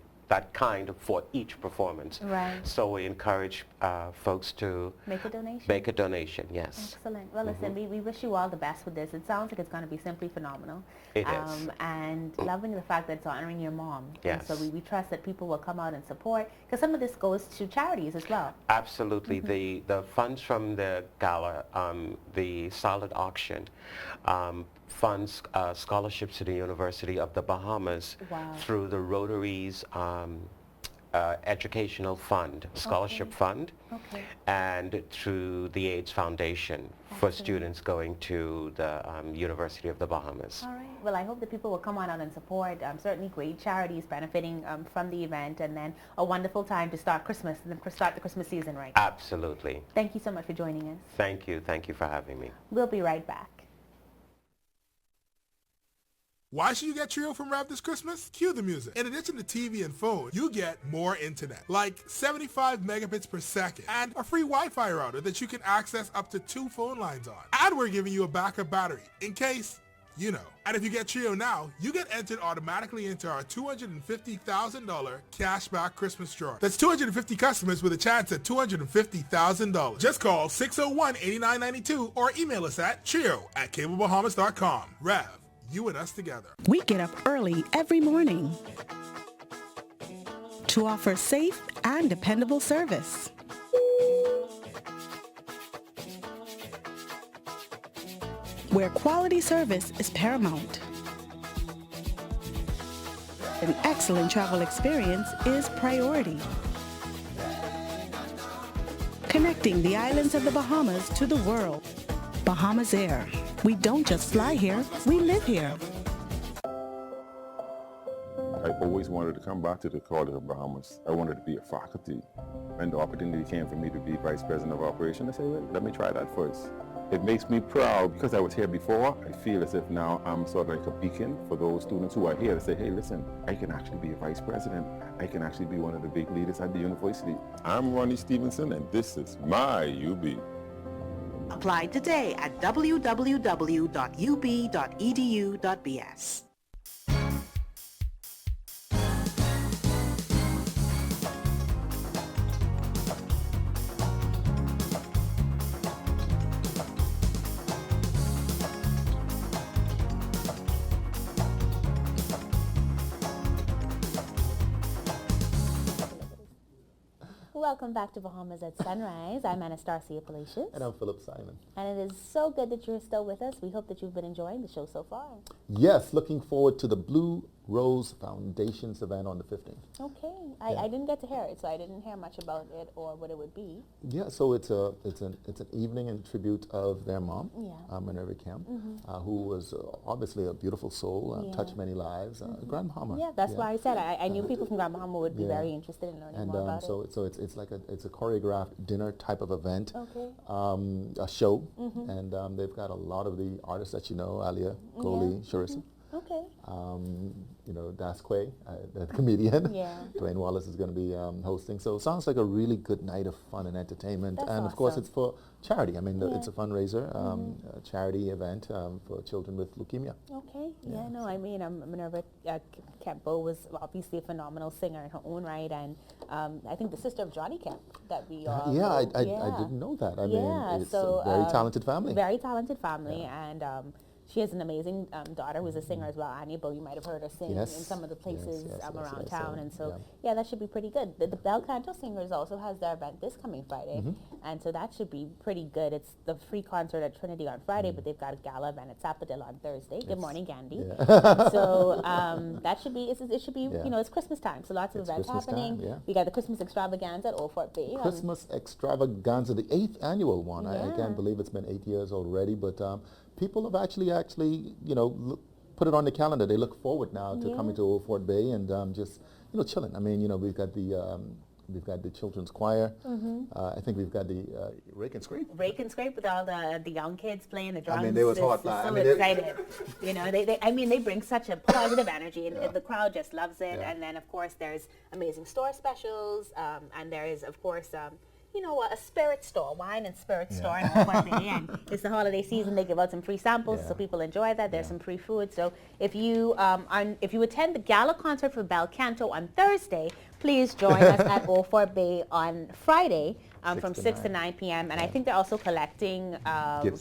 for each performance. Right. So we encourage folks to Make a donation? make a donation, yes. Excellent. Well, listen, we wish you all the best with this. It sounds like it's going to be simply phenomenal. It is. And loving the fact that it's honoring your mom. Yes. And so we trust that people will come out and support, because some of this goes to charities as well. Absolutely. The funds from the gala, the silent auction, funds scholarships to the University of the Bahamas through the Rotary's educational fund, scholarship fund, and through the AIDS Foundation for students going to the University of the Bahamas. All right. Well, I hope that people will come on out and support. Certainly great charities benefiting from the event, and then a wonderful time to start Christmas and start the Christmas season right. Absolutely. Thank you so much for joining us. Thank you. Thank you for having me. We'll be right back. Why should you get Trio from Rev this Christmas? Cue the music. In addition to TV and phone, you get more internet, like 75 megabits per second, and a free Wi-Fi router that you can access up to 2 phone lines on. And we're giving you a backup battery, in case you know. And if you get Trio now, you get entered automatically into our $250,000 cashback Christmas draw. That's 250 customers with a chance at $250,000. Just call 601-8992 or email us at trio@cablebahamas.com. Rev, you and us together. We get up early every morning to offer safe and dependable service. Where quality service is paramount. An excellent travel experience is priority. Connecting the islands of the Bahamas to the world. Bahamas Air. We don't just fly here, we live here. I always wanted to come back to the College of Bahamas. I wanted to be a faculty. When the opportunity came for me to be Vice President of Operations, I said, well, let me try that first. It makes me proud because I was here before. I feel as if now I'm sort of like a beacon for those students who are here to say, hey, listen, I can actually be a vice president. I can actually be one of the big leaders at the university. I'm Ronnie Stevenson, and this is my UB. Apply today at www.ub.edu.bs. Welcome back to Bahamas at Sunrise. I'm Anastasia Palacios. And I'm Philip Simon. And it is so good that you're still with us. We hope that you've been enjoying the show so far. Yes, looking forward to the Blue Rose Foundations event on the 15th. Okay. I didn't get to hear it, so I didn't hear much about it or what it would be. Yeah, so it's an evening in tribute of their mom, Yeah. Minerva Kemp, who was obviously a beautiful soul, touched many lives, Grand Bahama. Yeah, that's why I said I knew people from Grand Bahama would be very interested in learning more about it. So it's like it's a choreographed dinner type of event, okay. A show, and they've got a lot of the artists that you know, Alia, Coley, Sharissa. Okay. You know, Dasquay, the comedian. Yeah. Dwayne Wallace is going to be hosting. So it sounds like a really good night of fun and entertainment. That's and of course, it's for charity. I mean, it's a fundraiser, a charity event for children with leukemia. Okay. Yeah, no, I mean, Minerva Kempo was obviously a phenomenal singer in her own right, and I think the sister of Johnny Kemp that we all know. I didn't know that. I mean, it's a very talented family. Very talented family, and she has an amazing daughter who's a singer as well, Anya Bo. You might have heard her sing in some of the places around town. And so, that should be pretty good. The Bel Canto Singers also has their event this coming Friday. And so that should be pretty good. It's the free concert at Trinity on Friday, but they've got a gala event at Sapodilla on Thursday. Good morning, Gandhi. So that should be, it should be, you know, it's Christmas time. So lots of events happening. We got the Christmas Extravaganza at Old Fort Bay. Christmas Extravaganza, the 8th annual one. I can't believe it's been 8 years already, but people have actually, you know, put it on the calendar. They look forward now to coming to Old Fort Bay and just, you know, chilling. I mean, you know, we've got the children's choir. I think we've got the Rake and Scrape. Rake and Scrape with all the young kids playing the drums. I mean, they was hot. So excited. You know, they bring such a positive energy, and the crowd just loves it. And then, of course, there's amazing store specials, and there is, of course, you know, a spirit store, wine and spirit store in Old Fort Bay, and it's the holiday season. They give out some free samples, so people enjoy that. There's some free food. So if you attend the gala concert for Bel Canto on Thursday, please join us at Old Fort Bay on Friday from 6 to 9 p.m. And I think they're also collecting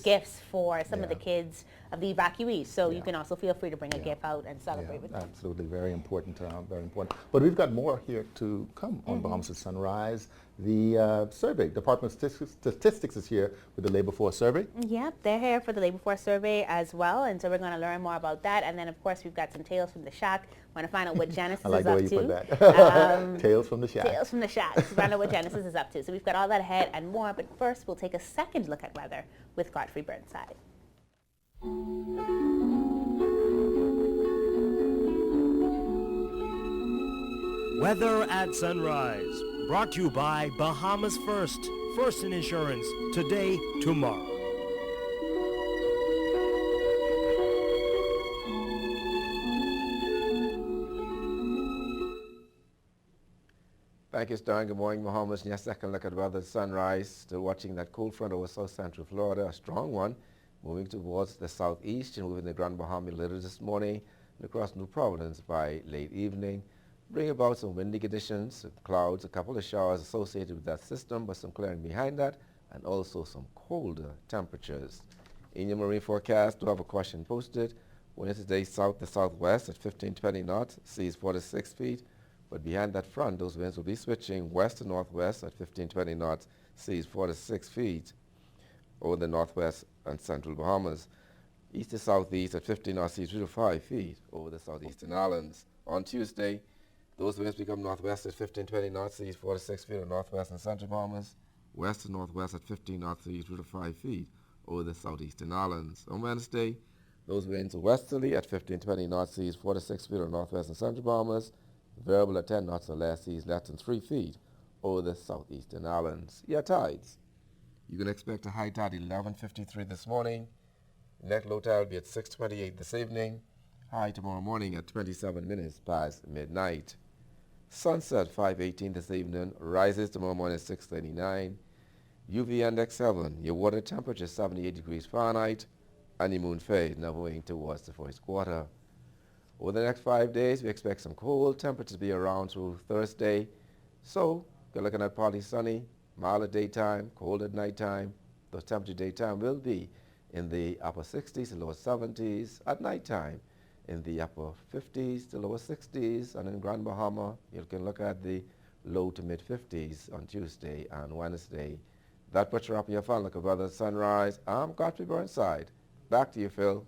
gifts for some of the kids of the evacuees. So you can also feel free to bring a gift out and celebrate with them. Absolutely, very important, very important. But we've got more here to come on Bahamas at Sunrise. The survey, Department of Statistics is here with the Labor Force Survey. Yep, they're here for the Labor Force Survey as well, and so we're going to learn more about that. And then, of course, we've got some Tales from the Shack. Want to find out what Genesis I like is the up way you to. put that. Tales from the Shack. Tales from the Shack. So find out what Genesis is up to. So we've got all that ahead and more, but first we'll take a second look at weather with Godfrey Burnside. Weather at Sunrise, brought to you by Bahamas First. First in insurance, today, tomorrow. Thank you, Stan. Good morning, Bahamas. Your second look at weather sunrise. Still watching that cold front over south central Florida, a strong one, moving towards the southeast and moving the Grand Bahamas later this morning and across New Providence by late evening. Bring about some windy conditions, some clouds, a couple of showers associated with that system, but some clearing behind that, and also some colder temperatures. In your marine forecast, we have a question posted. Winds today south to southwest at 15-20 knots, seas 4 to 6 feet. But behind that front, those winds will be switching west to northwest at 15-20 knots, seas 4 to 6 feet over the northwest and central Bahamas. East to southeast at 15 knots, seas 3 to 5 feet over the southeastern islands. On Tuesday, those winds become northwest at 15-20 knots, seas 4 to 6 feet over northwest and central Bahamas. West to northwest at 15 knots, seas 3 to 5 feet over the southeastern islands. On Wednesday, those winds are westerly at 15-20 knots, seas 4 to 6 feet over northwest and central Bahamas. Variable at 10 knots or less, seas less than 3 feet over the southeastern islands. Your tides. You can expect a high tide 11:53 this morning. Next low tide will be at 6:28 this evening. High tomorrow morning at 27 minutes past midnight. Sunset 5:18 this evening. Rises tomorrow morning at 6:39. UV index 7. Your water temperature 78 degrees Fahrenheit. And your moon phase now moving towards the first quarter. Over the next 5 days, we expect some cold temperatures to be around through Thursday. So, you're looking at partly sunny, mild at daytime, cold at nighttime. The temperature daytime will be in the upper 60s to lower 70s. At nighttime, in the upper 50s to lower 60s. And in Grand Bahama, you can look at the low to mid 50s on Tuesday and Wednesday. That puts you up your final look at weather sunrise. I'm Godfrey Burnside. Back to you, Phil.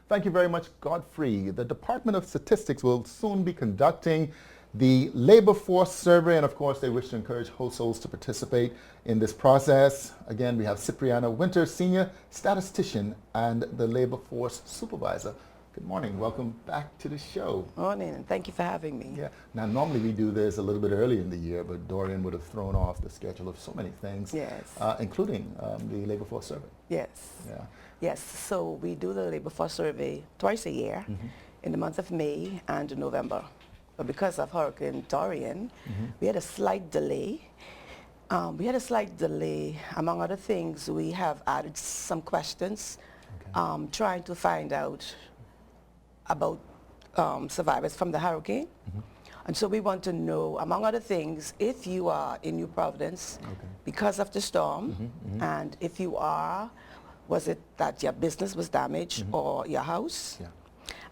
Thank you very much, Godfrey. The Department of Statistics will soon be conducting the labor force survey, and of course they wish to encourage households to participate in this process. Again, we have Cipriano Winter, Senior Statistician and the Labor Force Supervisor. Good morning. Welcome back to the show. Morning, and thank you for having me. Yeah. Now, normally we do this a little bit early in the year, but Dorian would have thrown off the schedule of so many things, yes, including the labor force survey. Yes. Yeah. Yes. So we do the labor force survey twice a year, in the month of May and November. But because of Hurricane Dorian, we had a slight delay. Among other things, we have added some questions, trying to find out about survivors from the hurricane. And so we want to know, among other things, if you are in New Providence because of the storm, and if you are, was it that your business was damaged or your house? Yeah.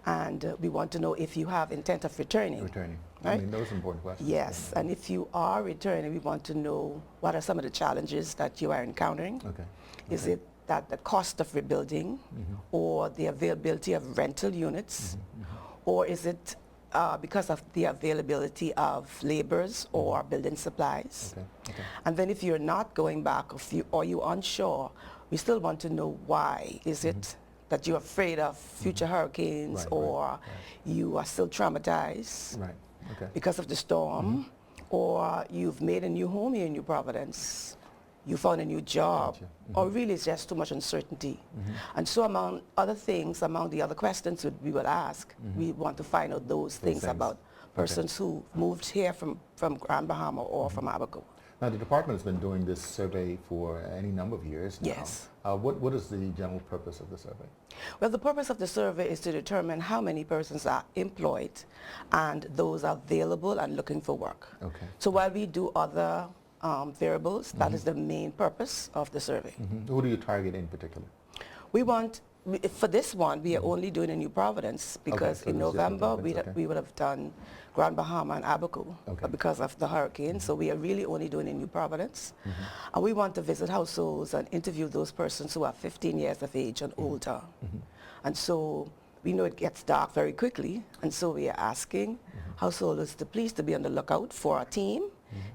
And we want to know if you have intent of returning. Right? I mean, those are important questions. Yes, and if you are returning, we want to know what are some of the challenges that you are encountering. Is it that the cost of rebuilding, or the availability of rental units, or is it because of the availability of laborers or building supplies? And then if you're not going back, or you're unsure, we still want to know why. Is it that you're afraid of future hurricanes, or you are still traumatized because of the storm, or you've made a new home here in New Providence, you found a new job, or really it's just too much uncertainty. And so among other things, among the other questions that we will ask, we want to find out those things about persons who moved here from Grand Bahama or from Abaco. Now, the department has been doing this survey for any number of years now. Yes. What is the general purpose of the survey? Well, the purpose of the survey is to determine how many persons are employed and those are available and looking for work. So while we do other variables, that is the main purpose of the survey. Who do you target in particular? We want, for this one, we are only doing in New Providence because so in November we would have done Grand Bahama and Abaco because of the hurricane. So we are really only doing in New Providence. And we want to visit households and interview those persons who are 15 years of age and older. And so we know it gets dark very quickly, and so we are asking householders to please to be on the lookout for a team.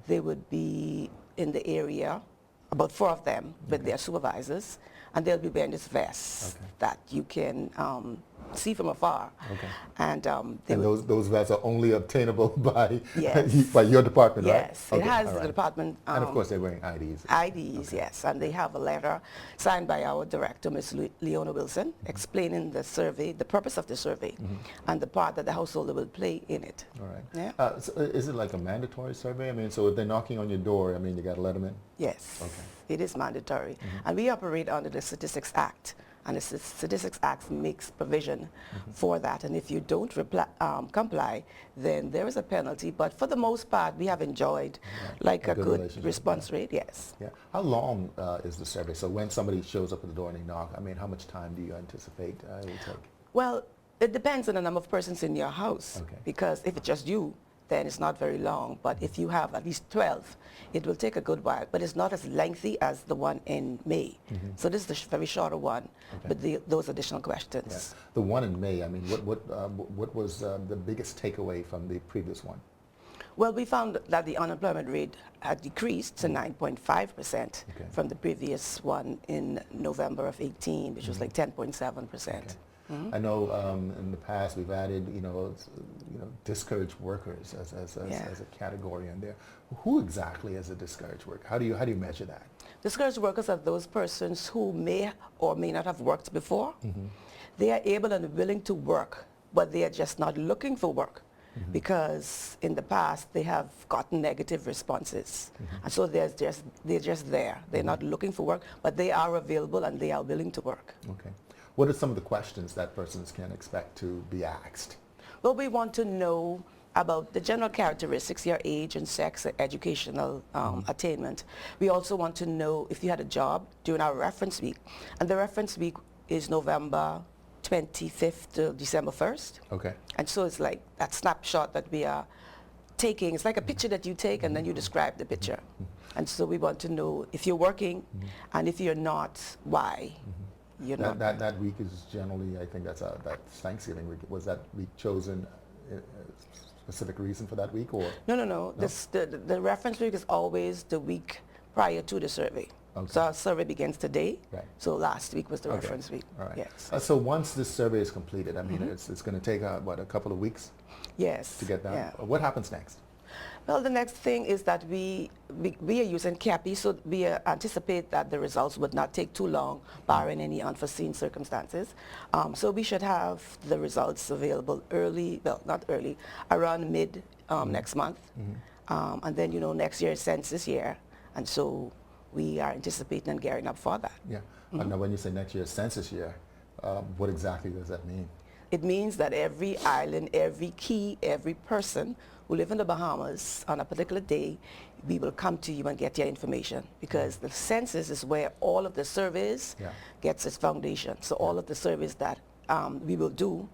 They would be in the area, about 4 of them with their supervisors, and they'll be wearing this vest that you can see from afar. Okay. And, those vets are only obtainable by yes. by your department, right? Yes, Okay, it has all right. the department. And of course, they're wearing IDs. IDs, yes, and they have a letter signed by our director, Ms. Leona Wilson, explaining the survey, the purpose of the survey, and the part that the householder will play in it. All right. Yeah. So is it like a mandatory survey? I mean, so if they're knocking on your door, I mean, you got to let them in? Yes. Okay. It is mandatory. And we operate under the Statistics Act. And the Statistics Act makes provision for that. And if you don't comply, then there is a penalty. But for the most part, we have enjoyed like a good response rate, yes. Yeah. How long is the survey? So when somebody shows up at the door and they knock, I mean, how much time do you anticipate it will take? Well, it depends on the number of persons in your house. Okay. Because if it's just you, then it's not very long. But if you have at least 12, it will take a good while. But it's not as lengthy as the one in May. So this is the very shorter one, with those additional questions. Yeah. The one in May, I mean, what was the biggest takeaway from the previous one? Well, we found that the unemployment rate had decreased to 9.5% from the previous one in November of 18, which was like 10.7%. I know in the past we've added, discouraged workers as a category in there. Who exactly is a discouraged worker? How do you measure that? Discouraged workers are those persons who may or may not have worked before. They are able and willing to work, but they are just not looking for work. Because in the past they have gotten negative responses, and so they're just there. They're not looking for work, but they are available and they are willing to work. Okay. What are some of the questions that persons can expect to be asked? Well, we want to know about the general characteristics, your age and sex, educational attainment. We also want to know if you had a job during our reference week, and the reference week is November 25th to December 1st. Okay. And so it's like that snapshot that we are taking. It's like a picture that you take and then you describe the picture. And so we want to know if you're working, and if you're not, why. You know. That week is generally, I think that's Thanksgiving week. Was that week chosen a specific reason for that week, or? No. The reference week is always the week prior to the survey. Okay. So our survey begins today. Right. So last week was the reference week. All right. Yes. So once this survey is completed, I mean, it's going to take a couple of weeks? Yes. To get that. Yeah. What happens next? Well, the next thing is that we are using CAPI, so we anticipate that the results would not take too long, barring any unforeseen circumstances. So we should have the results available around mid next month. And then, next year is census year, and so we are anticipating and gearing up for that. Yeah. Now, when you say next year census year, what exactly does that mean? It means that every island, every key, every person who live in the Bahamas on a particular day, we will come to you and get your information, because the census is where all of the surveys gets its foundation. So all of the surveys that we will do,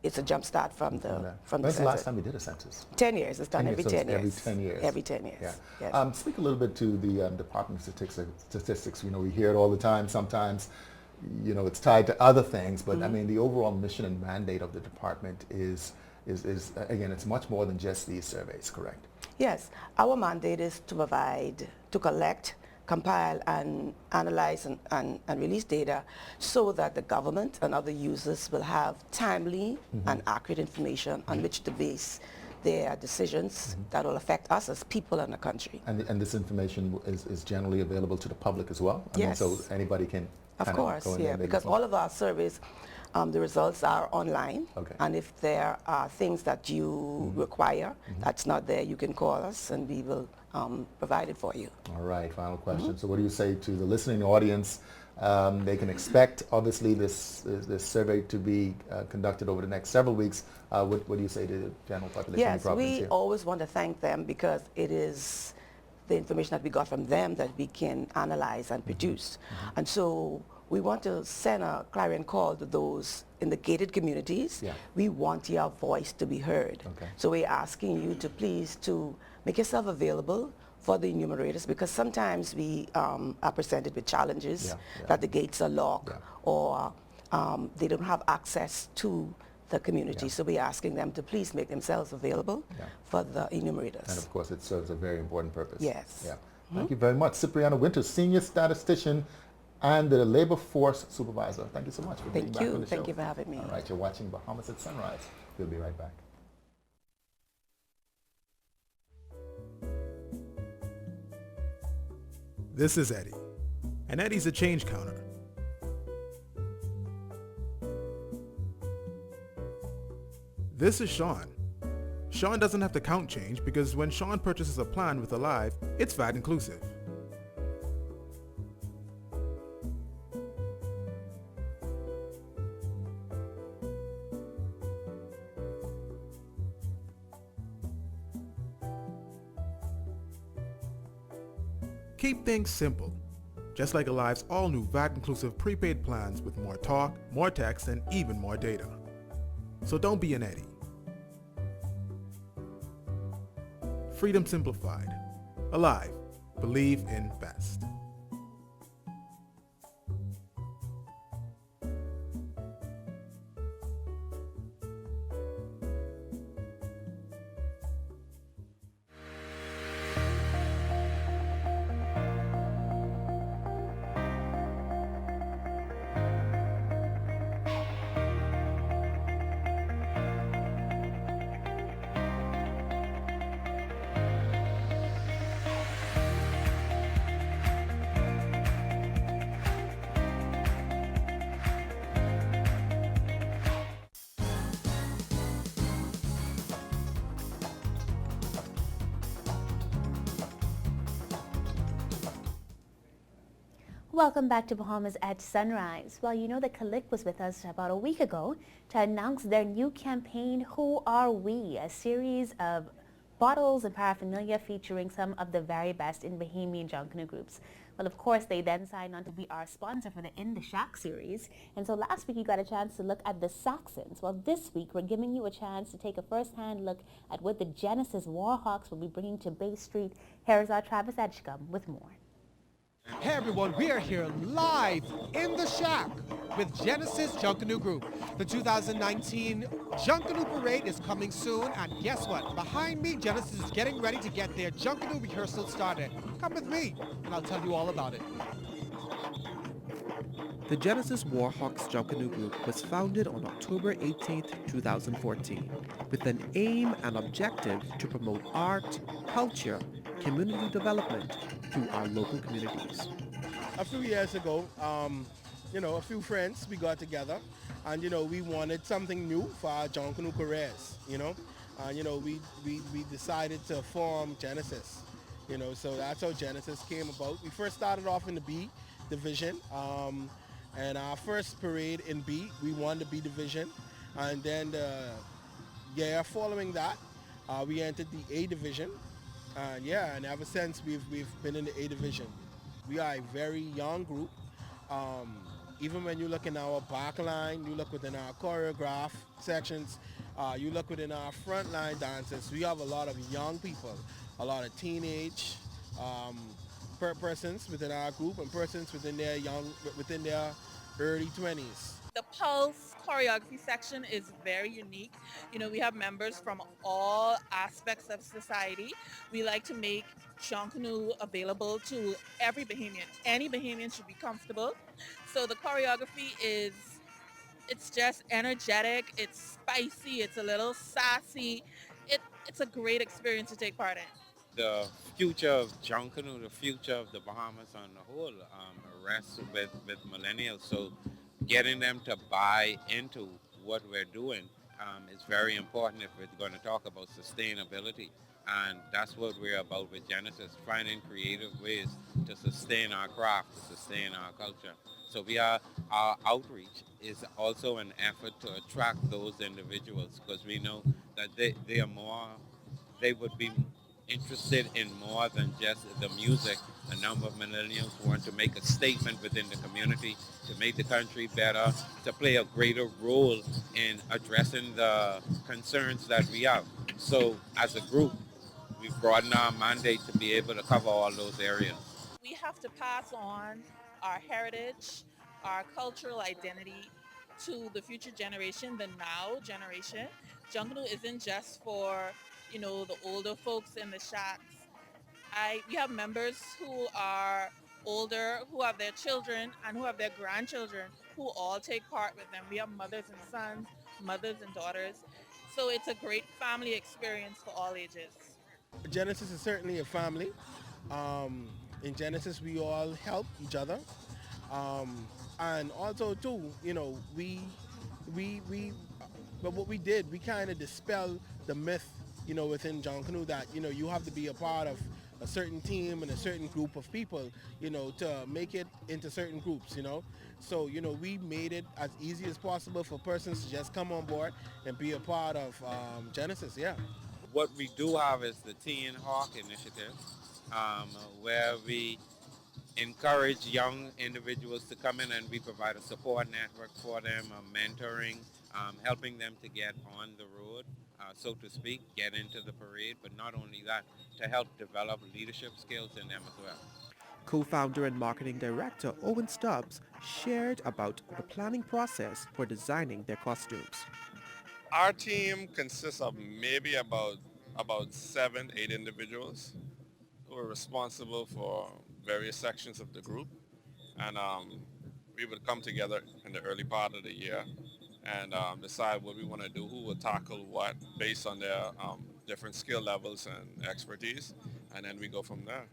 it's a jump start from the census. When's the last time we did a census? 10 years. It's done every 10 years. Every 10 years. Every 10 years. Yeah. Yes. Speak a little bit to the Department of Statistics. We hear it all the time. Sometimes, it's tied to other things, but I mean, the overall mission and mandate of the department is again, it's much more than just these surveys, correct? Yes. Our mandate is to collect, compile, and analyze and release data so that the government and other users will have timely and accurate information on which to base their decisions that will affect us as people in the country. And this information is generally available to the public as well? Yes. I mean, so anybody can Of course, yeah, because all of our surveys, the results are online. Okay. And if there are things that you require that's not there, you can call us and we will provide it for you. All right, final question. So what do you say to the listening audience? They can expect, obviously, this survey to be conducted over the next several weeks. What do you say to the general population? Yes, we always want to thank them, because it is the information that we got from them that we can analyze and produce. And so we want to send a clarion call to those in the gated communities. Yeah. We want your voice to be heard. Okay. So we're asking you to please make yourself available for the enumerators, because sometimes we are presented with challenges that the gates are locked or they don't have access to the community. So we're asking them to please make themselves available for the enumerators. And of course, it serves a very important purpose. Yes. Yeah. Thank you very much. Cipriano Winters, Senior Statistician and the labor force supervisor. Thank you so much for being back on the show. Thank you for having me. All right, you're watching Bahamas at Sunrise. We'll be right back. This is Eddie, and Eddie's a change counter. This is Sean. Sean doesn't have to count change because when Sean purchases a plan with Alive, it's VAT inclusive. Keep things simple. Just like Alive's all-new VAT-inclusive prepaid plans with more talk, more text, and even more data. So don't be an Eddie. Freedom simplified. Alive. Believe in best. Welcome back to Bahamas at Sunrise. Well, you know that Kalik was with us about a week ago to announce their new campaign, Who Are We? A series of bottles and paraphernalia featuring some of the very best in Bahamian Junkanoo groups. Well, of course, they then signed on to be our sponsor for the In the Shack series. And so last week you got a chance to look at the Saxons. Well, this week we're giving you a chance to take a first-hand look at what the Genesis Warhawks will be bringing to Bay Street. Here is our Travis Edgecombe with more. Hey everyone, we are here live in the Shack with Genesis Junkanoo Group. The 2019 Junkanoo Parade is coming soon, and guess what? Behind me, Genesis is getting ready to get their Junkanoo rehearsal started. Come with me, and I'll tell you all about it. The Genesis Warhawks Junkanoo Group was founded on October 18, 2014, with an aim and objective to promote art, culture, community development through our local communities. A few years ago, a few friends, we got together and, we wanted something new for our Junkanoo careers, we decided to form Genesis, so that's how Genesis came about. We first started off in the B division, and our first parade in B, we won the B division, and then the year following that, we entered the A division. And ever since we've been in the A division. We are a very young group. Even when you look in our back line, you look within our choreograph sections, you look within our frontline dancers, we have a lot of young people, a lot of teenage persons within our group and persons within their early 20s. The Pulse choreography section is very unique. We have members from all aspects of society. We like to make Junkanoo available to every Bahamian. Any Bahamian should be comfortable. So the choreography it's just energetic, it's spicy, it's a little sassy. It's a great experience to take part in. The future of Junkanoo, the future of the Bahamas on the whole, rests with millennials. So getting them to buy into what we're doing is very important if we're going to talk about sustainability. And that's what we're about with Genesis, finding creative ways to sustain our craft, to sustain our culture. So our outreach is also an effort to attract those individuals because we know that they would be interested in more than just the music. A number of millennials want to make a statement within the community, to make the country better, to play a greater role in addressing the concerns that we have. So as a group, we've broadened our mandate to be able to cover all those areas. We have to pass on our heritage, our cultural identity to the future generation, the now generation. Junkanoo isn't just for the older folks in the shacks. We have members who are older, who have their children, and who have their grandchildren, who all take part with them. We have mothers and sons, mothers and daughters. So it's a great family experience for all ages. Genesis is certainly a family. In Genesis, we all help each other. And also too, but what we did, we kind of dispelled the myth, within John Canoe that, you have to be a part of a certain team and a certain group of people, to make it into certain groups, So, we made it as easy as possible for persons to just come on board and be a part of Genesis, yeah. What we do have is the Teen Hawk Initiative, where we encourage young individuals to come in, and we provide a support network for them, mentoring, helping them to get on the road, so to speak, get into the parade, but not only that, to help develop leadership skills in them as well. Co-founder and marketing director Owen Stubbs shared about the planning process for designing their costumes. Our team consists of maybe about 7-8 individuals who are responsible for various sections of the group, and we would come together in the early part of the year and decide what we want to do, who will tackle what based on their different skill levels and expertise, and then we go from there.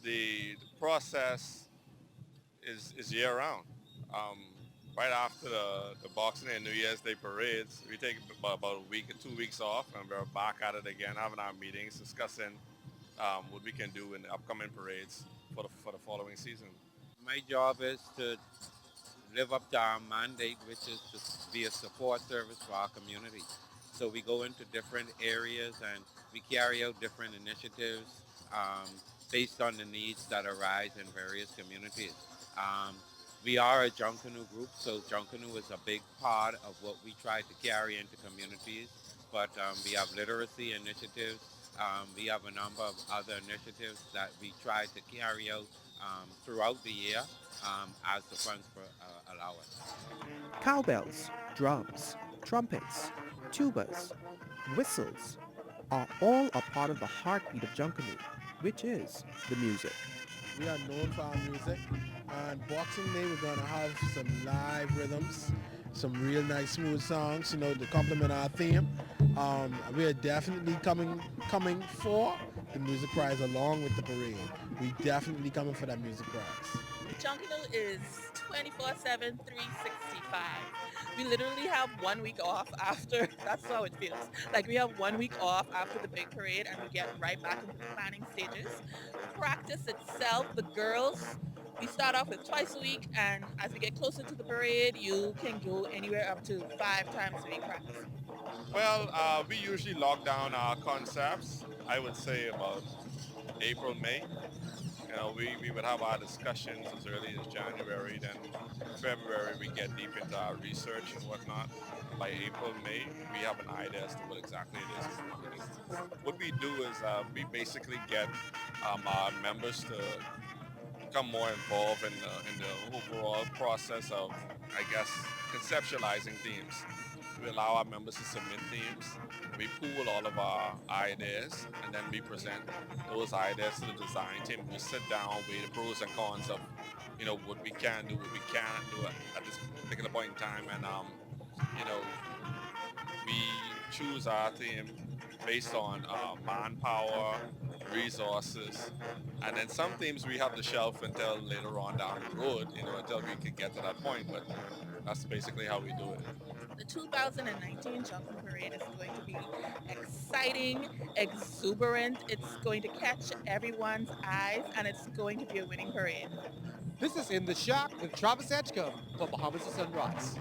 The process is year-round. Right after the Boxing Day and New Year's Day parades, we take about a week or 2 weeks off, and we're back at it again, having our meetings, discussing what we can do in the upcoming parades for the following season. My job is to live up to our mandate, which is to be a support service for our community. So we go into different areas and we carry out different initiatives based on the needs that arise in various communities. We are a junk canoe group, so junk canoe is a big part of what we try to carry into communities. But we have literacy initiatives. We have a number of other initiatives that we try to carry out throughout the year as the funds allow us. Cowbells, drums, trumpets, tubas, whistles are all a part of the heartbeat of junk canoe, which is the music. We are known for our music, and Boxing Day we're going to have some live rhythms, some real nice smooth songs, to complement our theme. We are definitely coming for the music prize along with the parade. We definitely coming for that music prize. Junk Canoe is 24/7, 365. We literally have 1 week off after, that's how it feels. Like we have 1 week off after the big parade and we get right back into the planning stages. Practice itself, the girls, we start off with twice a week, and as we get closer to the parade, you can go anywhere up to 5 times a week practice. Well, we usually lock down our concepts, I would say about April, May. We would have our discussions as early as January, then February we get deep into our research and whatnot. By April, May, we have an idea as to what exactly it is we want to do. What we do is we basically get our members to become more involved in the overall process of, I guess, conceptualizing themes. We allow our members to submit themes. We pool all of our ideas, and then we present those ideas to the design team. We sit down, weigh the pros and cons of, what we can do, what we can't do at this particular point in time, and we choose our theme based on manpower, resources, and then some themes we have to shelf until later on down the road, until we can get to that point. But that's basically how we do it. The 2019 Junk Canoe Parade is going to be exciting, exuberant. It's going to catch everyone's eyes, and it's going to be a winning parade. This is In the Shack with Travis Edgecombe for Bahamas at Sunrise.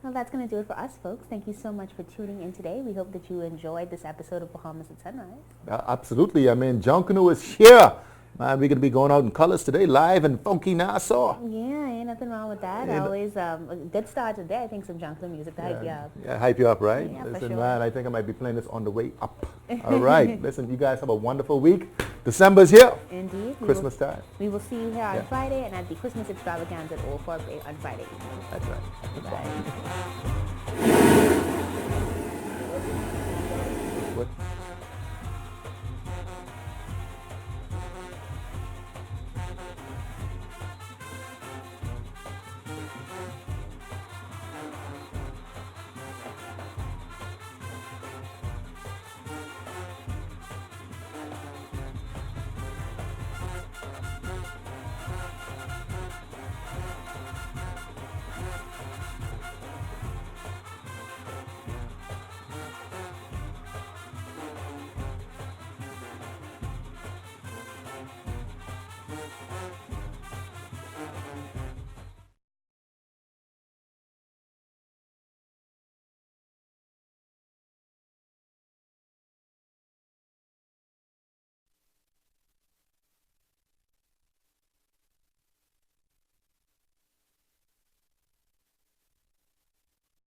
Well, that's going to do it for us, folks. Thank you so much for tuning in today. We hope that you enjoyed this episode of Bahamas at Sunrise. Absolutely. I mean, junk canoe is here. Man, we're going to be going out in colors today, live in funky Nassau. Yeah, ain't nothing wrong with that. Yeah, Always a good start today. I think some junk canoe music to hype you up. Yeah, hype you up, right? Yeah, Listen, for sure. man, I think I might be playing this on the way up. All right. Listen, you guys have a wonderful week. December's here. Indeed. Christmas time. We will see you here on Friday and at the Christmas extravaganza at All 4 on Friday. That's right. Bye. with.